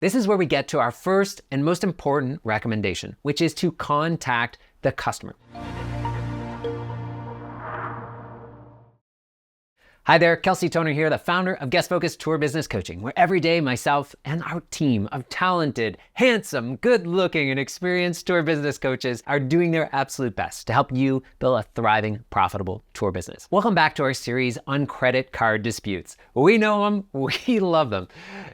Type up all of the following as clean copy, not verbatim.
This is where we get to our first and most important recommendation, which is to contact the customer. Hi there, Kelsey Toner here, the founder of Guest Focused Tour Business Coaching, where every day myself and our team of talented, handsome, good-looking, and experienced tour business coaches are doing their absolute best to help you build a thriving, profitable tour business. Welcome back to our series on credit card disputes. We know them, we love them.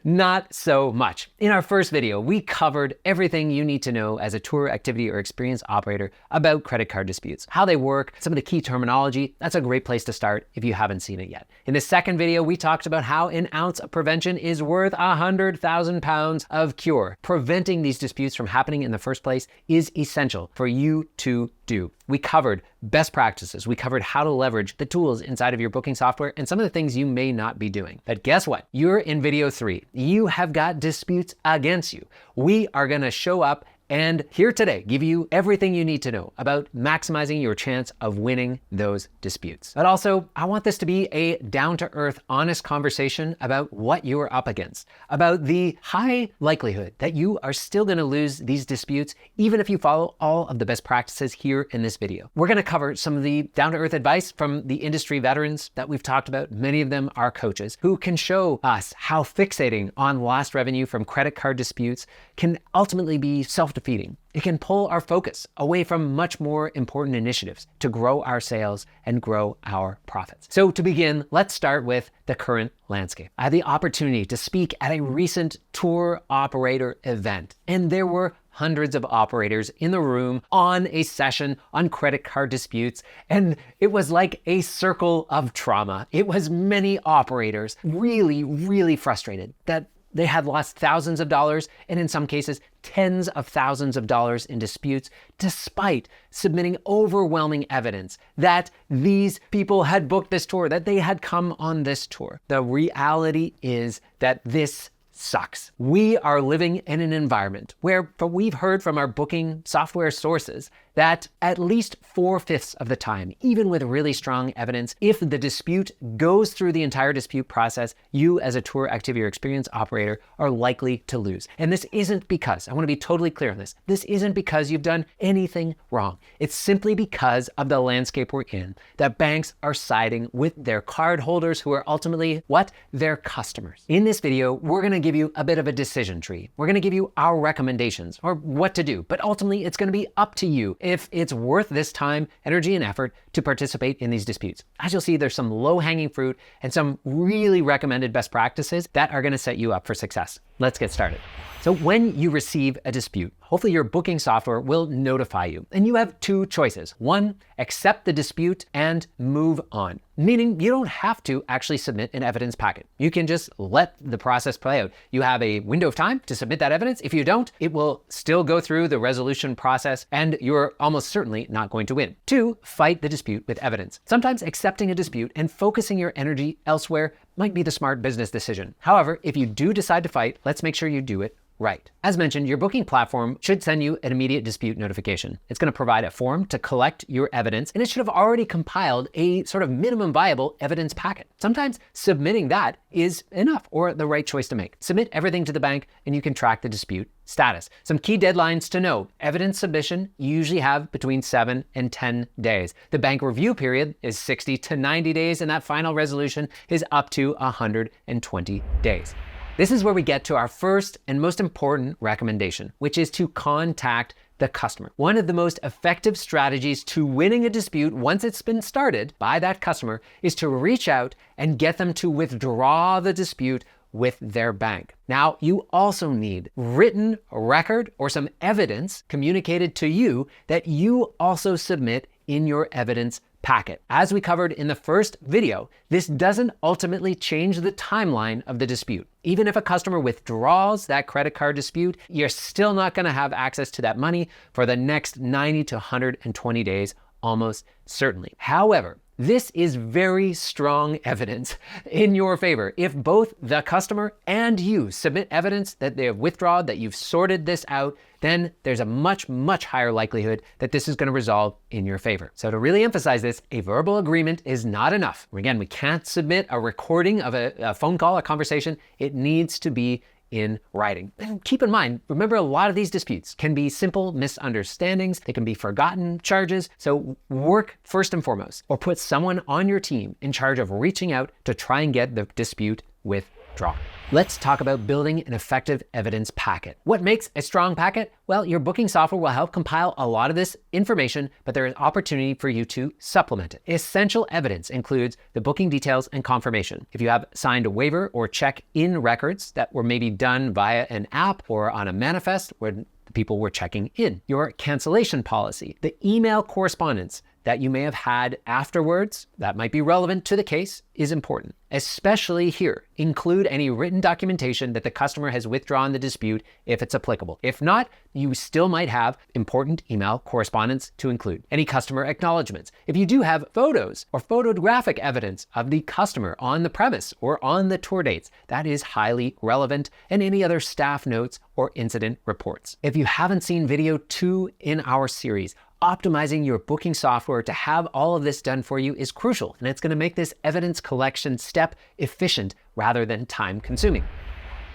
Not so much. In our first video, we covered everything you need to know as a tour, activity, or experience operator about credit card disputes, how they work, some of the key terminology. That's a great place to start if you haven't seen it yet. In the second video, we talked about how an ounce of prevention is worth 100,000 pounds of cure. Preventing these disputes from happening in the first place is essential for you to do. We covered best practices. We covered how to leverage the tools inside of your booking software and some of the things you may not be doing. But guess what? You're in video 3. You have got disputes against you. We are going to show up and here today, give you everything you need to know about maximizing your chance of winning those disputes. But also, I want this to be a down-to-earth, honest conversation about what you are up against, about the high likelihood that you are still gonna lose these disputes, even if you follow all of the best practices here in this video. We're gonna cover some of the down-to-earth advice from the industry veterans that we've talked about. Many of them are coaches who can show us how fixating on lost revenue from credit card disputes can ultimately be self-defeating. It can pull our focus away from much more important initiatives to grow our sales and grow our profits. So to begin, let's start with the current landscape. I had the opportunity to speak at a recent tour operator event, and there were hundreds of operators in the room on a session on credit card disputes, and it was like a circle of trauma. It was many operators really frustrated that they had lost thousands of dollars, and in some cases, tens of thousands of dollars in disputes, despite submitting overwhelming evidence that these people had booked this tour, that they had come on this tour. The reality is that this sucks. We are living in an environment where we've heard from our booking software sources that at least 4/5 of the time, even with really strong evidence, if the dispute goes through the entire dispute process, you as a tour, activity, or experience operator are likely to lose. And this isn't because, I want to be totally clear on this, this isn't because you've done anything wrong. It's simply because of the landscape we're in, that banks are siding with their card holders who are ultimately, what? Their customers. In this video, we're going to give you a bit of a decision tree. We're going to give you our recommendations or what to do, but ultimately it's going to be up to you if it's worth this time, energy, and effort to participate in these disputes. As you'll see, there's some low-hanging fruit and some really recommended best practices that are going to set you up for success. Let's get started. So when you receive a dispute, hopefully your booking software will notify you, and you have two choices. One, accept the dispute and move on, meaning you don't have to actually submit an evidence packet. You can just let the process play out. You have a window of time to submit that evidence. If you don't, it will still go through the resolution process and you're almost certainly not going to win. Two, fight the dispute with evidence. Sometimes accepting a dispute and focusing your energy elsewhere might be the smart business decision. However, if you do decide to fight, let's make sure you do it right. As mentioned, your booking platform should send you an immediate dispute notification. It's going to provide a form to collect your evidence, and it should have already compiled a sort of minimum viable evidence packet. Sometimes submitting that is enough or the right choice to make. Submit everything to the bank and you can track the dispute status. Some key deadlines to know. Evidence submission, you usually have between 7 and 10 days. The bank review period is 60 to 90 days, and that final resolution is up to 120 days. This is where we get to our first and most important recommendation, which is to contact the customer. One of the most effective strategies to winning a dispute once it's been started by that customer is to reach out and get them to withdraw the dispute with their bank. Now, you also need written record or some evidence communicated to you that you also submit in your evidence packet. As we covered in the first video, this doesn't ultimately change the timeline of the dispute. Even if a customer withdraws that credit card dispute, you're still not going to have access to that money for the next 90 to 120 days, almost certainly. However, this is very strong evidence in your favor. If both the customer and you submit evidence that they have withdrawn, that you've sorted this out, then there's a much, much higher likelihood that this is going to resolve in your favor. So to really emphasize this, a verbal agreement is not enough. Again, we can't submit a recording of a phone call, a conversation. It needs to be in writing. And keep in mind, remember, a lot of these disputes can be simple misunderstandings. They can be forgotten charges. So work first and foremost, or put someone on your team in charge of reaching out to try and get the dispute withdrawn. Let's talk about building an effective evidence packet. What makes a strong packet? Well, your booking software will help compile a lot of this information, but there is opportunity for you to supplement it. Essential evidence includes the booking details and confirmation. If you have signed a waiver or check-in records that were maybe done via an app or on a manifest where the people were checking in, your cancellation policy, the email correspondence that you may have had afterwards that might be relevant to the case is important. Especially here, include any written documentation that the customer has withdrawn the dispute if it's applicable. If not, you still might have important email correspondence to include. Any customer acknowledgements. If you do have photos or photographic evidence of the customer on the premise or on the tour dates, that is highly relevant, and any other staff notes or incident reports. If you haven't seen video 2 in our series, optimizing your booking software to have all of this done for you is crucial, and it's going to make this evidence collection step efficient rather than time consuming.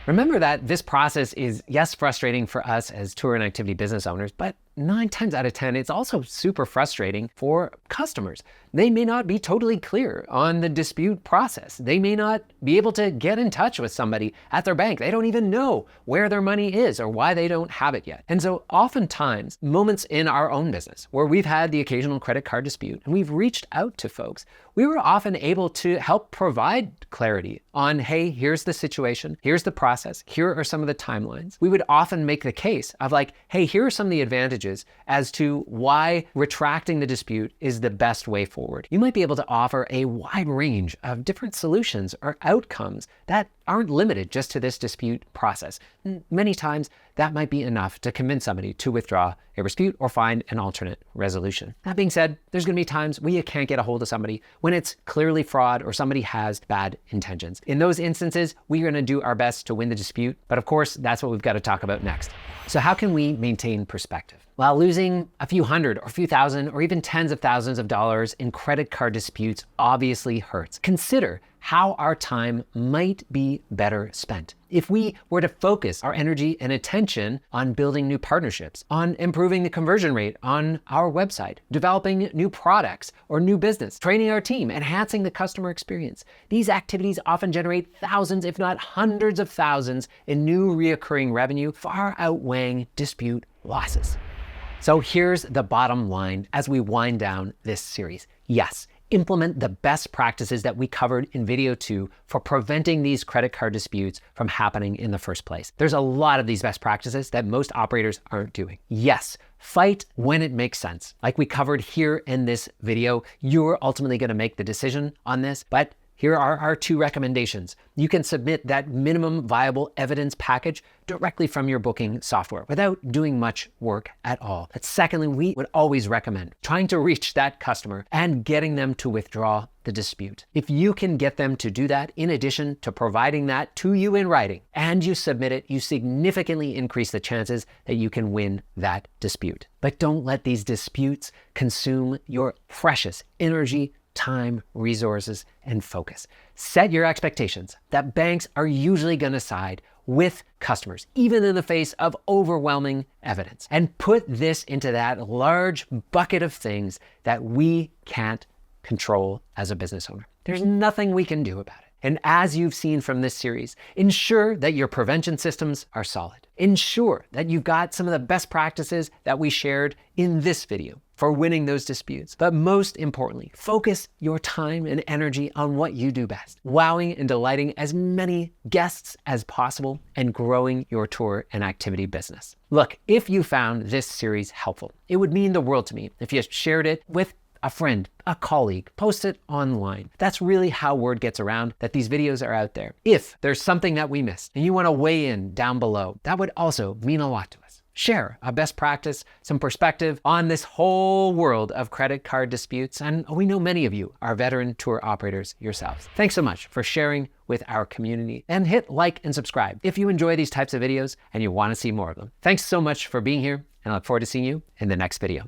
Remember that this process is, yes, frustrating for us as tour and activity business owners, but 9 times out of 10, it's also super frustrating for customers. They may not be totally clear on the dispute process. They may not be able to get in touch with somebody at their bank. They don't even know where their money is or why they don't have it yet. And so oftentimes, moments in our own business where we've had the occasional credit card dispute and we've reached out to folks, we were often able to help provide clarity on, hey, here's the situation, here's the process, here are some of the timelines. We would often make the case of like, hey, here are some of the advantages as to why retracting the dispute is the best way forward. You might be able to offer a wide range of different solutions or outcomes that aren't limited just to this dispute process. Many times that might be enough to convince somebody to withdraw a dispute or find an alternate resolution. That being said, there's going to be times where you can't get a hold of somebody when it's clearly fraud or somebody has bad intentions. In those instances, we're going to do our best to win the dispute, but of course, that's what we've got to talk about next. So how can we maintain perspective? While losing a few hundred or a few thousand or even tens of thousands of dollars in credit card disputes obviously hurts, consider how our time might be better spent. If we were to focus our energy and attention on building new partnerships, on improving the conversion rate on our website, developing new products or new business, training our team, enhancing the customer experience, these activities often generate thousands, if not hundreds of thousands in new reoccurring revenue, far outweighing dispute losses. So here's the bottom line as we wind down this series. Yes, implement the best practices that we covered in video 2 for preventing these credit card disputes from happening in the first place. There's a lot of these best practices that most operators aren't doing. Yes, fight when it makes sense. Like we covered here in this video, you're ultimately going to make the decision on this, but here are our 2 recommendations. You can submit that minimum viable evidence package directly from your booking software without doing much work at all. But secondly, we would always recommend trying to reach that customer and getting them to withdraw the dispute. If you can get them to do that, in addition to providing that to you in writing, and you submit it, you significantly increase the chances that you can win that dispute. But don't let these disputes consume your precious energy, time, resources, and focus. Set your expectations that banks are usually going to side with customers, even in the face of overwhelming evidence. And put this into that large bucket of things that we can't control as a business owner. There's nothing we can do about it. And as you've seen from this series, ensure that your prevention systems are solid. Ensure that you've got some of the best practices that we shared in this video for winning those disputes. But most importantly, focus your time and energy on what you do best, wowing and delighting as many guests as possible and growing your tour and activity business. Look, if you found this series helpful, it would mean the world to me if you shared it with a friend, a colleague, post it online. That's really how word gets around that these videos are out there. If there's something that we missed and you want to weigh in down below, that would also mean a lot to us. Share a best practice, some perspective on this whole world of credit card disputes. And we know many of you are veteran tour operators yourselves. Thanks so much for sharing with our community, and hit like and subscribe if you enjoy these types of videos and you want to see more of them. Thanks so much for being here, and I look forward to seeing you in the next video.